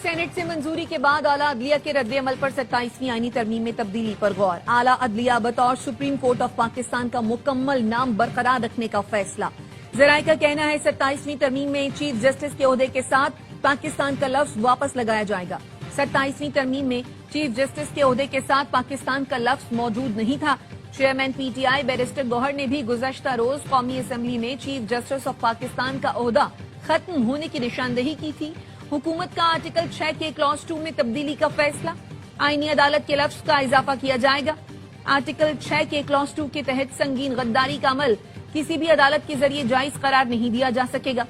Saint سے منظوری کے بعد اعلیٰ عدلیہ کے رد عمل پر 27ویں آئینی ترمیم میں تبدیلی پر غور. اعلیٰ عدلیہ بطور سپریم کورٹ آف پاکستان کا مکمل نام برقرار رکھنے کا فیصلہ. ذرائع کا کہنا ہے 27ویں ترمیم میں چیف جسٹس کے عہدے کے ساتھ پاکستان کا لفظ واپس لگایا جائے گا. 27ویں ترمیم میں چیف جسٹس کے عہدے کے ساتھ پاکستان کا لفظ موجود نہیں تھا. چیئرمین پی ٹی آئی بیرسٹر گوہر نے بھی گزشتہ روز قومی اسمبلی میں چیف جسٹس آف پاکستان کا عہدہ ختم ہونے کی نشاندہی کی تھی. حکومت کا آرٹیکل 6 کے کلاس 2 میں تبدیلی کا فیصلہ. آئینی عدالت کے لفظ کا اضافہ کیا جائے گا. آرٹیکل 6 کے کلاس 2 کے تحت سنگین غداری کا عمل کسی بھی عدالت کے ذریعے جائز قرار نہیں دیا جا سکے گا.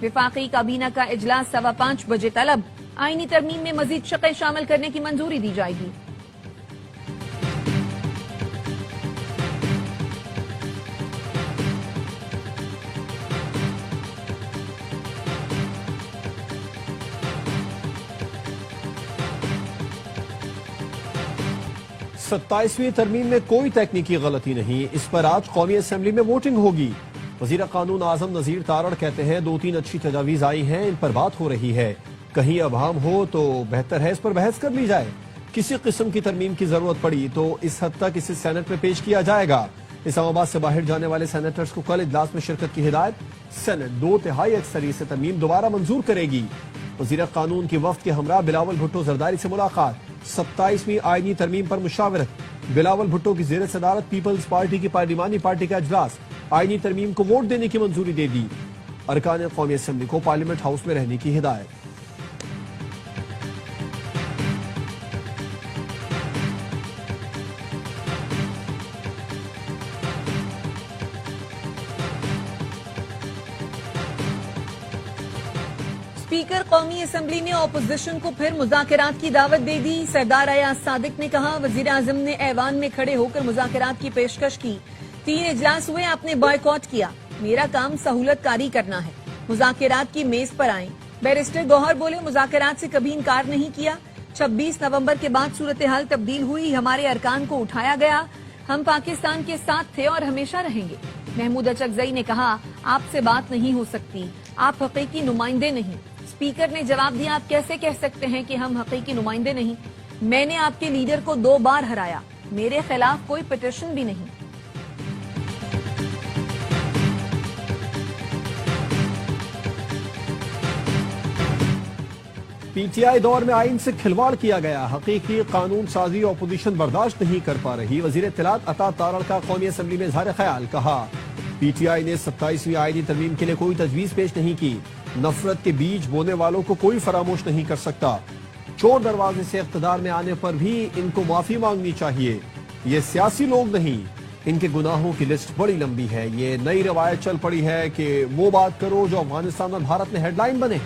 وفاقی کابینہ کا اجلاس 5:15 بجے طلب. آئینی ترمیم میں مزید شقیں شامل کرنے کی منظوری دی جائے گی. ستائیسویں ترمیم میں کوئی تکنیکی غلطی نہیں. اس پر آج قومی اسمبلی میں ووٹنگ ہوگی. وزیر قانون اعظم نذیر تارڑ کہتے ہیں 2-3 اچھی تجاویز آئی ہیں، ان پر بات ہو رہی ہے. کہیں ابہام ہو تو بہتر ہے اس پر بحث کر لی جائے. کسی قسم کی ترمیم کی ضرورت پڑی تو اس حد تک اسے سینٹ میں پیش کیا جائے گا. اسلام آباد سے باہر جانے والے سینیٹرز کو کل اجلاس میں شرکت کی ہدایت. سینٹ 2/3 اکثریت سے ترمیم دوبارہ منظور کرے گی. وزیر قانون کی وفد کے ہمراہ بلاول بھٹو زرداری سے ملاقات. 27ویں آئینی ترمیم پر مشاورت. بلاول بھٹو کی زیر صدارت پیپلز پارٹی کی پارلیمانی پارٹی کا اجلاس. آئینی ترمیم کو ووٹ دینے کی منظوری دے دی. ارکان قومی اسمبلی کو پارلیمنٹ ہاؤس میں رہنے کی ہدایت. اسپیکر قومی اسمبلی نے اپوزیشن کو پھر مذاکرات کی دعوت دے دی. سردار ایاز صادق نے کہا وزیر اعظم نے ایوان میں کھڑے ہو کر مذاکرات کی پیشکش کی. 3 اجلاس ہوئے، آپ نے بائیکاٹ کیا. میرا کام سہولت کاری کرنا ہے. مذاکرات کی میز پر آئیں. بیرسٹر گوہر بولے مذاکرات سے کبھی انکار نہیں کیا. 26 نومبر کے بعد صورتحال تبدیل ہوئی، ہمارے ارکان کو اٹھایا گیا. ہم پاکستان کے ساتھ تھے اور ہمیشہ رہیں گے. محمود اچکزئی نے کہا آپ سے بات نہیں ہو سکتی، آپ حقیقی نمائندے نہیں. اسپیکر نے جواب دیا آپ کیسے کہہ سکتے ہیں کہ ہم حقیقی نمائندے نہیں؟ میں نے آپ کے لیڈر کو 2 بار ہرایا، میرے خلاف کوئی پٹیشن بھی نہیں. پی ٹی آئی دور میں آئین سے کھلواڑ کیا گیا، حقیقی قانون سازی اپوزیشن برداشت نہیں کر پا رہی. وزیر اطلاعات عطا تارڑ کا قومی اسمبلی میں اظہار خیال. کہا پی ٹی آئی نے 27ویں آئینی ترمیم کے لیے کوئی تجویز پیش نہیں کی. نفرت کے بیج بونے والوں کو کوئی فراموش نہیں کر سکتا. چور دروازے سے اقتدار میں آنے پر بھی ان کو معافی مانگنی چاہیے. یہ سیاسی لوگ نہیں، ان کے گناہوں کی لسٹ بڑی لمبی ہے. یہ نئی روایت چل پڑی ہے کہ وہ بات کرو جو افغانستان اور بھارت میں ہیڈ لائن بنے.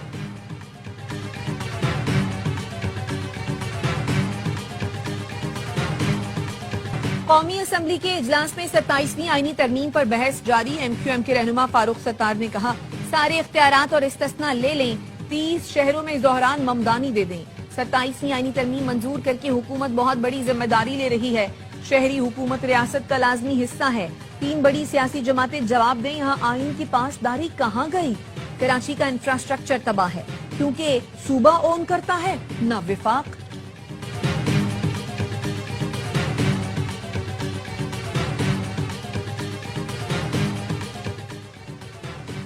قومی اسمبلی کے اجلاس میں 27ویں آئینی ترمیم پر بحث جاری. ایم کیو ایم کے رہنما فاروق ستار نے کہا سارے اختیارات اور استثناء لے لیں، 30 شہروں میں ظہران ممدانی دے دیں. 27ویں آئینی ترمیم منظور کر کے حکومت بہت بڑی ذمہ داری لے رہی ہے. شہری حکومت ریاست کا لازمی حصہ ہے. 3 بڑی سیاسی جماعتیں جواب دیں یہاں آئین کی پاسداری کہاں گئی؟ کراچی کا انفراسٹرکچر تباہ ہے کیونکہ صوبہ اون کرتا ہے نہ وفاق.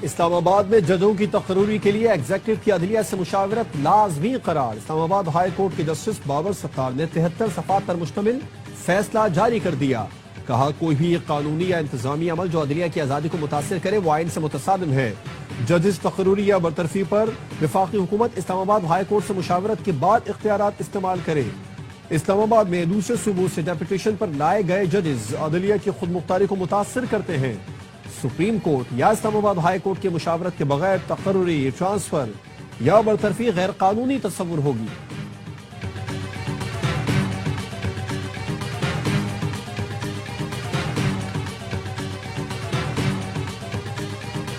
اسلام آباد میں ججوں کی تقرری کے لیے ایگزیکٹو کی عدلیہ سے مشاورت لازمی قرار. اسلام آباد ہائی کورٹ کے جسٹس بابر ستار نے 73 صفحات پر مشتمل فیصلہ جاری کر دیا. کہا کوئی بھی قانونی یا انتظامی عمل جو عدلیہ کی آزادی کو متاثر کرے وہ آئین سے متصادم ہے. ججز تقرری یا برطرفی پر وفاقی حکومت اسلام آباد ہائی کورٹ سے مشاورت کے بعد اختیارات استعمال کرے. اسلام آباد میں دوسرے صوبوں سے ڈیپوٹیشن پر لائے گئے ججز عدلیہ کی خود مختاری کو متاثر کرتے ہیں. سپریم کورٹ یا اسلام آباد ہائی کورٹ کی مشاورت کے بغیر تقرری، ٹرانسفر یا برطرفی غیر قانونی تصور ہوگی.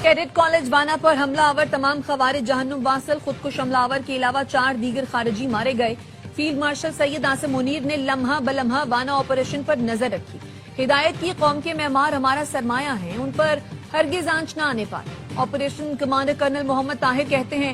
کیڈٹ کالج وانا پر حملہ آور تمام خوارج جہنم واصل. خودکش حملہ آور کے علاوہ 4 دیگر خارجی مارے گئے. فیلڈ مارشل سید آصم منیر نے لمحہ بلمحہ وانا آپریشن پر نظر رکھی. ہدایت کی قوم کے معمار ہمارا سرمایہ ہیں، ان پر ہرگز آنچ نہ آنے پائے. آپریشن کمانڈر کرنل محمد طاہر کہتے ہیں